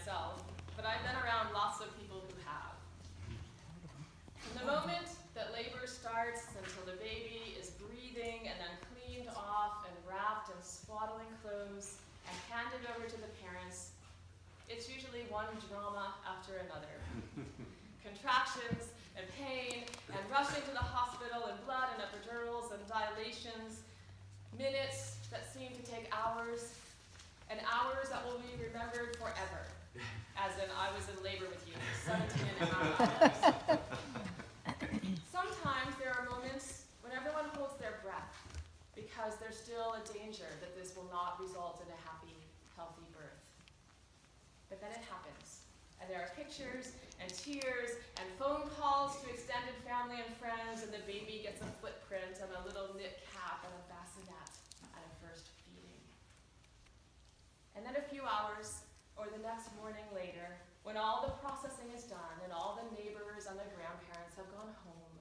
myself, but I've been around lots of people who have. From the moment that labor starts until the baby is breathing and then cleaned off and wrapped in swaddling clothes and handed over to the parents, it's usually one drama after another. Contractions and pain and rushing to the hospital and blood and epidurals and dilations, minutes that seem to take hours, and hours that will be remembered forever. As in, I was in labor with you for 17 and a half hours. Sometimes there are moments when everyone holds their breath because there's still a danger that this will not result in a happy, healthy birth. But then it happens, and there are pictures and tears and phone calls to extended family and friends, and the baby gets a footprint and a little knit cap and a bassinet and a first feeding. And then a few hours or the next morning later, when all the processing is done and all the neighbors and the grandparents have gone home,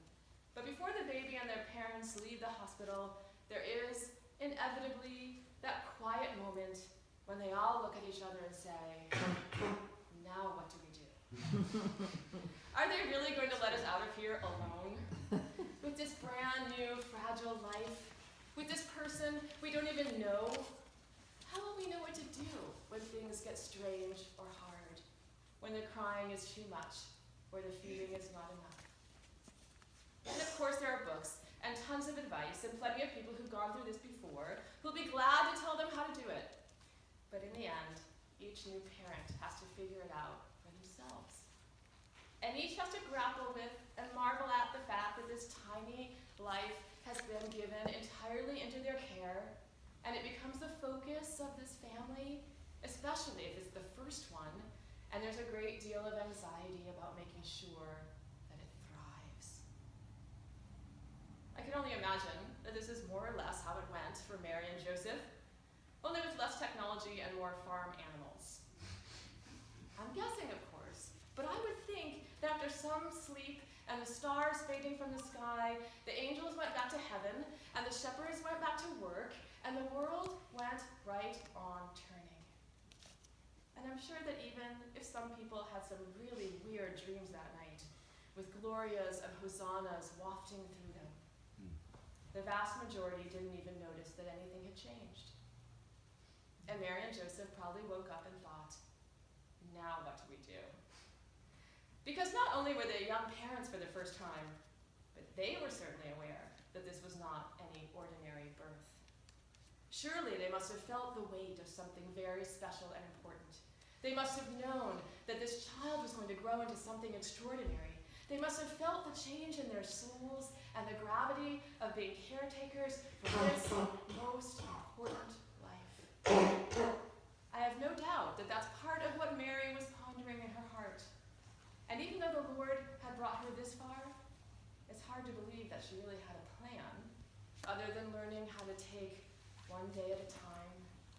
but before the baby and their parents leave the hospital, there is inevitably that quiet moment when they all look at each other and say, now what do we do? Are they really going to let us out of here alone? With this brand new, fragile life? With this person we don't even know? How will we know what to do when things get strange or hard? When the crying is too much, or the feeding is not enough? And of course there are books, and tons of advice, and plenty of people who've gone through this before, who'll be glad to tell them how to do it. But in the end, each new parent has to figure it out for themselves. And each has to grapple with and marvel at the fact that this tiny life has been given entirely into their care, and it becomes the focus of this family, especially if it's the first one, and there's a great deal of anxiety about making sure that it thrives. I can only imagine that this is more or less how it went for Mary and Joseph, only with less technology and more farm animals. I'm guessing, of course, but I would think that after some sleep and the stars fading from the sky, the angels went back to heaven, and the shepherds went back to work, and the world went right on turning. And I'm sure that even if some people had some really weird dreams that night, with glorias and hosannas wafting through them, the vast majority didn't even notice that anything had changed. And Mary and Joseph probably woke up and thought, now what do we do? Because not only were they young parents for the first time, but they were certainly aware that this was not any ordinary birth. Surely they must have felt the weight of something very special and important. They must have known that this child was going to grow into something extraordinary. They must have felt the change in their souls and the gravity of being caretakers for this most important life. I have no doubt that that's part of what Mary was pondering in her heart. And even though the Lord had brought her this far, it's hard to believe that she really had a plan, other than learning how to take one day at a time,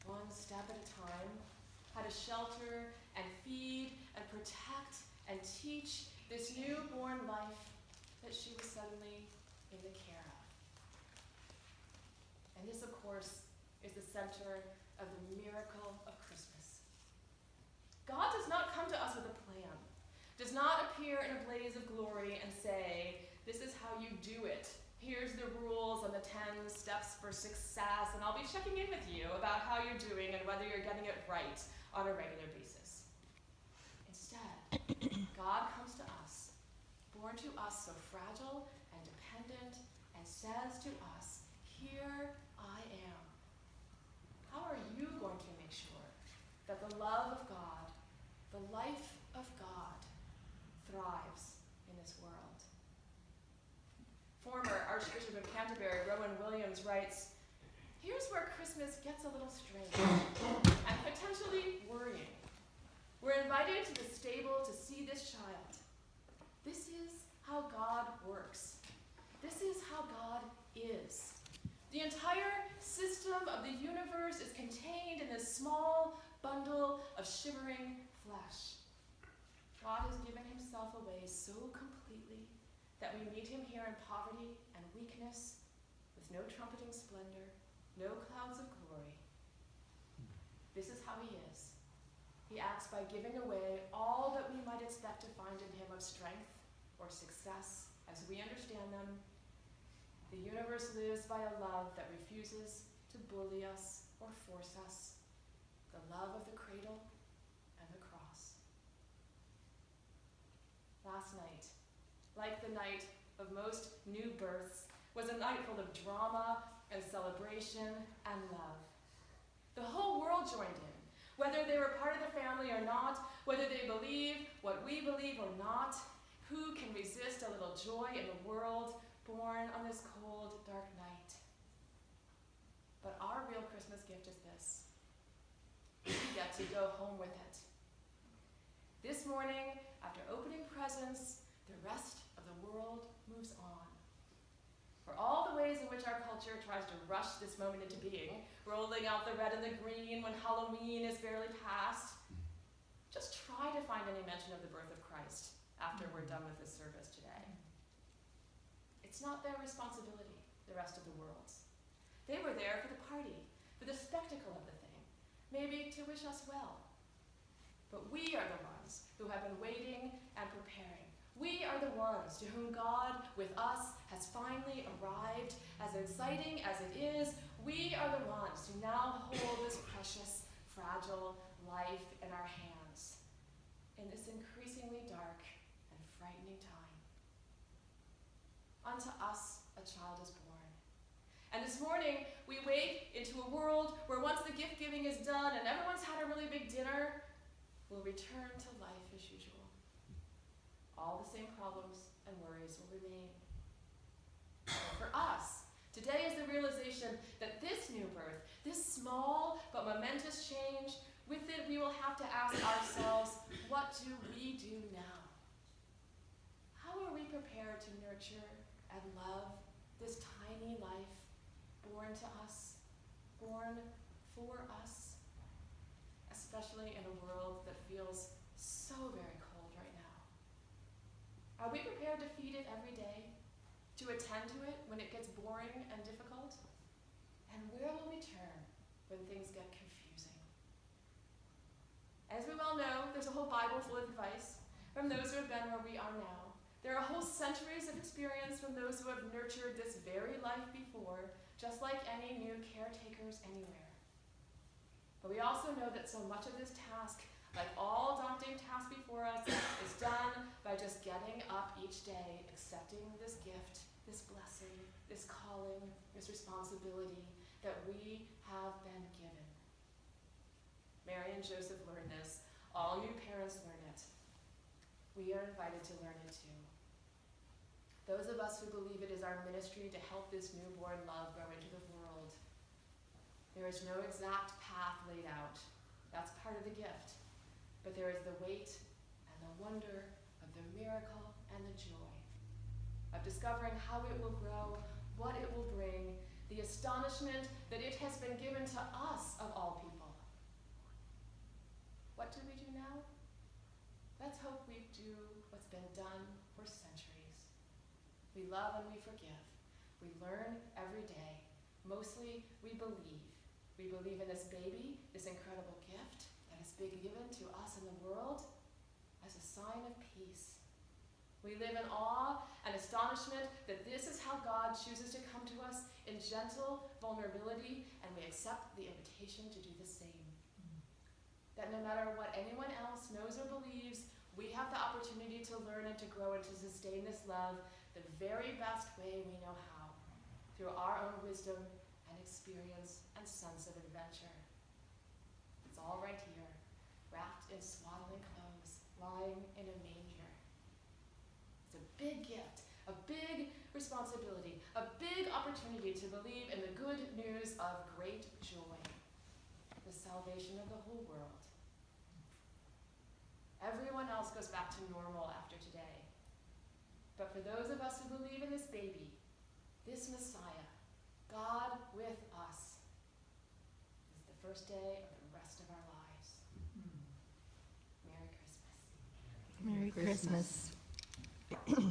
one step at a time, how to shelter and feed and protect and teach this newborn life that she was suddenly in the care of. And this, of course, is the center of the miracle of Christmas. God does not come to us with a plan, does not appear in a blaze of glory and say, this is how you do it. Here's the rules and the 10 steps for success, and I'll be checking in with you about how you're doing and whether you're getting it right on a regular basis. Instead, God comes to us, born to us so fragile and dependent, and says to us, here I am. How are you going to make sure that the love of God, the life of God, thrives in this world? Former Archbishop of Canterbury, Rowan Williams, writes, here's where Christmas gets a little strange and potentially worrying. We're invited to the stable to see this child. This is how God works. This is how God is. The entire system of the universe is contained in this small bundle of shivering flesh. God has given himself away so completely that we meet him here in poverty and weakness, with no trumpeting splendor, no clouds of glory. This is how he is. He acts by giving away all that we might expect to find in him of strength or success as we understand them. The universe lives by a love that refuses to bully us or force us, the love of the cradle and the cross. Last night, like the night of most new births, was a night full of drama and celebration and love. The whole world joined in, whether they were part of the family or not, whether they believe what we believe or not. Who can resist a little joy in the world born on this cold, dark night? But our real Christmas gift is this. We get to go home with it. This morning, after opening presents, the rest of the world moves on. For all the ways in which our culture tries to rush this moment into being, rolling out the red and the green when Halloween is barely past, just try to find any mention of the birth of Christ after we're done with this service today. It's not their responsibility, the rest of the world's. They were there for the party, for the spectacle of the thing, maybe to wish us well. But we are the ones who have been waiting and preparing. We are the ones to whom God, with us, has finally arrived. As exciting as it is, we are the ones who now hold this precious, fragile life in our hands in this increasingly dark and frightening time. Unto us a child is born. And this morning, we wake into a world where once the gift-giving is done and everyone's had a really big dinner, we'll return to life as usual. All the same problems and worries will remain. For us, today is the realization that this new birth, this small but momentous change, with it we will have to ask ourselves, what do we do now? How are we prepared to nurture and love this tiny life born to us, born for us, especially in a world that feels so very cold right now? Are we prepared to feed it every day, to attend to it when it gets boring and difficult? And where will we turn when things get confusing? As we well know, there's a whole Bible full of advice from those who have been where we are now. There are whole centuries of experience from those who have nurtured this very life before, just like any new caretakers anywhere. But we also know that so much of this task, like all daunting tasks before us, is done by just getting up each day, accepting this gift, this blessing, this calling, this responsibility that we have been given. Mary and Joseph learned this. All you parents learn it. We are invited to learn it too. Those of us who believe it is our ministry to help this newborn love grow into the world. There is no exact path laid out. That's part of the gift. But there is the weight and the wonder of the miracle and the joy of discovering how it will grow, what it will bring, the astonishment that it has been given to us of all people. What do we do now? Let's hope we do what's been done for centuries. We love and we forgive. We learn every day. Mostly, we believe. We believe in this baby, this incredible gift that has been given to us in the world as a sign of peace. We live in awe and astonishment that this is how God chooses to come to us in gentle vulnerability, and we accept the invitation to do the same. That no matter what anyone else knows or believes, we have the opportunity to learn and to grow and to sustain this love the very best way we know how, through our own wisdom and experience and sense of adventure. It's all right here, wrapped in swaddling clothes, lying in a manger. It's a big gift, a big responsibility, a big opportunity to believe in the good news of great joy, the salvation of the whole world. Everyone else goes back to normal after today. But for those of us who believe in this baby, this Messiah, God with us, is the first day of the rest of our lives. Merry Christmas. Merry Christmas.